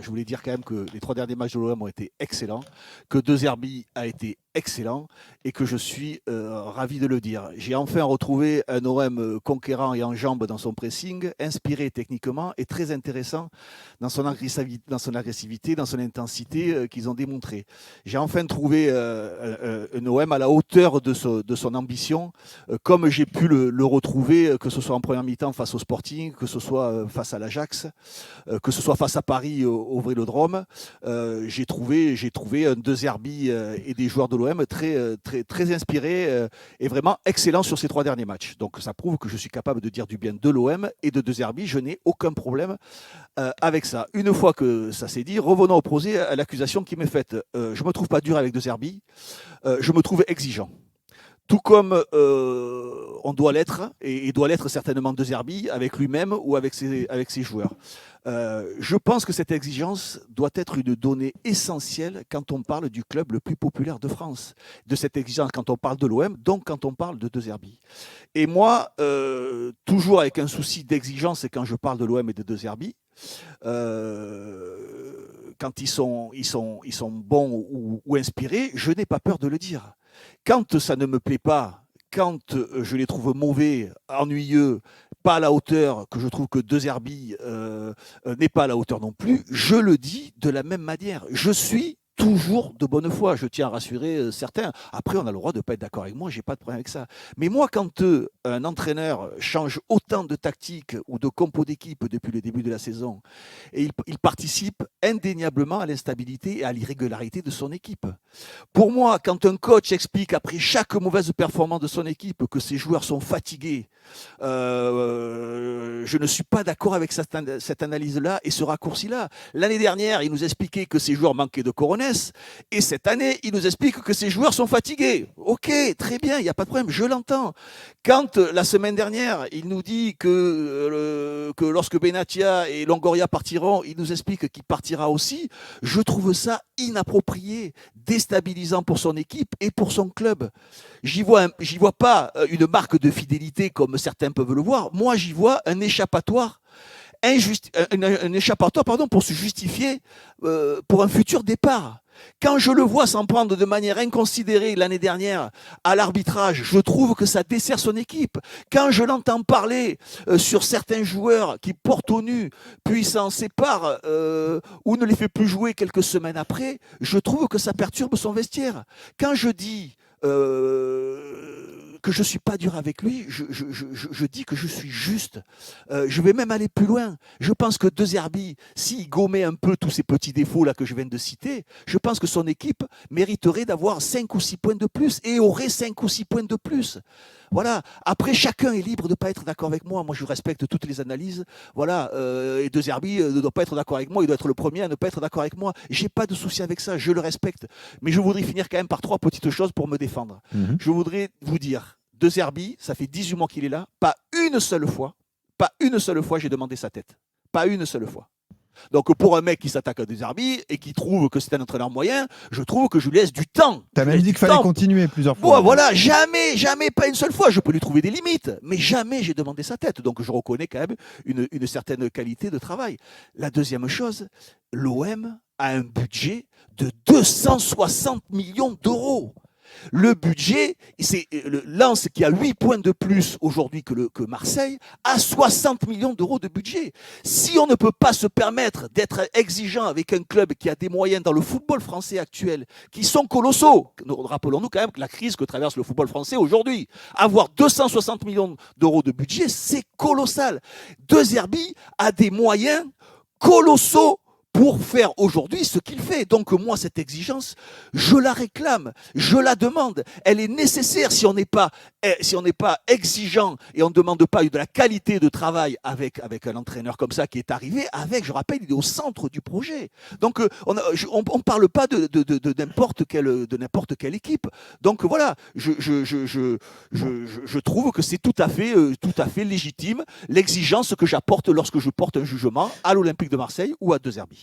Je voulais dire quand même que les 3 derniers matchs de l'OM ont été excellents, que De Zerbi a été excellent et que je suis ravi de le dire. J'ai enfin retrouvé un OM conquérant et en jambes dans son pressing, inspiré techniquement et très intéressant dans son agressivité, dans son intensité qu'ils ont démontré. J'ai enfin trouvé un OM à la hauteur de son ambition, comme j'ai pu le retrouver, que ce soit en première mi-temps face au Sporting, que ce soit face à l'Ajax, que ce soit face à Paris au Vélodrome. J'ai trouvé un De Zerbi et des joueurs de l'OM très inspirés et vraiment excellents sur ces 3 derniers matchs. Donc ça prouve que je suis capable de dire du bien de l'OM et de Zerbi. Je n'ai aucun problème avec ça. Une fois que ça s'est dit, revenons au procès à l'accusation qui m'est faite. Je ne me trouve pas dur avec De Zerbi, je me trouve exigeant. Tout comme on doit l'être, et doit l'être certainement De Zerbi, avec lui-même ou avec ses joueurs. Je pense que cette exigence doit être une donnée essentielle quand on parle du club le plus populaire de France. De cette exigence quand on parle de l'OM, donc quand on parle de Zerbi. Et moi, toujours avec un souci d'exigence quand je parle de l'OM et de Zerbi, quand ils sont bons ou inspirés, je n'ai pas peur de le dire. Quand ça ne me plaît pas, quand je les trouve mauvais, ennuyeux, pas à la hauteur, que je trouve que De Zerbi n'est pas à la hauteur non plus, je le dis de la même manière. Je suis toujours de bonne foi, je tiens à rassurer certains. Après, on a le droit de ne pas être d'accord avec moi, j'ai pas de problème avec ça. Mais moi, quand un entraîneur change autant de tactique ou de compo d'équipe depuis le début de la saison, et il participe indéniablement à l'instabilité et à l'irrégularité de son équipe. Pour moi, quand un coach explique après chaque mauvaise performance de son équipe que ses joueurs sont fatigués, je ne suis pas d'accord avec cette analyse-là et ce raccourci-là. L'année dernière, il nous expliquait que ses joueurs manquaient de coronesse et cette année, il nous explique que ses joueurs sont fatigués. Ok, très bien, il n'y a pas de problème, je l'entends. Quand la semaine dernière, il nous dit que lorsque Benatia et Longoria partiront, il nous explique qu'il partira aussi, je trouve ça inapproprié, déstabilisant pour son équipe et pour son club. J'y vois pas une marque de fidélité comme certains peuvent le voir. Moi, j'y vois un échappatoire pour se justifier pour un futur départ. Quand je le vois s'en prendre de manière inconsidérée l'année dernière à l'arbitrage, je trouve que ça dessert son équipe. Quand je l'entends parler sur certains joueurs qui portent au nu, puis s'en séparent ou ne les fait plus jouer quelques semaines après, je trouve que ça perturbe son vestiaire. Quand je dis que je ne suis pas dur avec lui, je dis que je suis juste. Je vais même aller plus loin. Je pense que De Zerbi, s'il gommait un peu tous ces petits défauts là que je viens de citer, je pense que son équipe mériterait d'avoir 5 ou 6 points de plus et aurait 5 ou 6 points de plus. Voilà. Après, chacun est libre de ne pas être d'accord avec moi. Moi, je respecte toutes les analyses. Voilà. Et De Zerbi ne doit pas être d'accord avec moi. Il doit être le premier à ne pas être d'accord avec moi. J'ai pas de souci avec ça. Je le respecte. Mais je voudrais finir quand même par 3 petites choses pour me défendre. Je voudrais vous dire, De Zerbi, ça fait 18 mois qu'il est là. Pas une seule fois, j'ai demandé sa tête. Pas une seule fois. Donc pour un mec qui s'attaque à De Zerbi et qui trouve que c'est un entraîneur moyen, je trouve que je lui laisse du temps. T'as même dit qu'il fallait continuer plusieurs fois. Bon, voilà, jamais, pas une seule fois. Je peux lui trouver des limites, mais jamais j'ai demandé sa tête. Donc je reconnais quand même une certaine qualité de travail. La deuxième chose, l'OM a un budget de 260 millions d'euros. Le budget, c'est Lens qui a 8 points de plus aujourd'hui que Marseille, a 60 millions d'euros de budget. Si on ne peut pas se permettre d'être exigeant avec un club qui a des moyens dans le football français actuel, qui sont colossaux, rappelons-nous quand même que la crise que traverse le football français aujourd'hui, avoir 260 millions d'euros de budget, c'est colossal. De Zerbi a des moyens colossaux pour faire aujourd'hui ce qu'il fait. Donc moi, cette exigence, je la réclame, je la demande. Elle est nécessaire si on n'est pas exigeant et on ne demande pas de la qualité de travail avec un entraîneur comme ça qui est arrivé avec, je rappelle, il est au centre du projet. Donc on ne parle pas de n'importe quelle équipe. Donc voilà, je trouve que c'est tout à fait légitime l'exigence que j'apporte lorsque je porte un jugement à l'Olympique de Marseille ou à De Zerbi.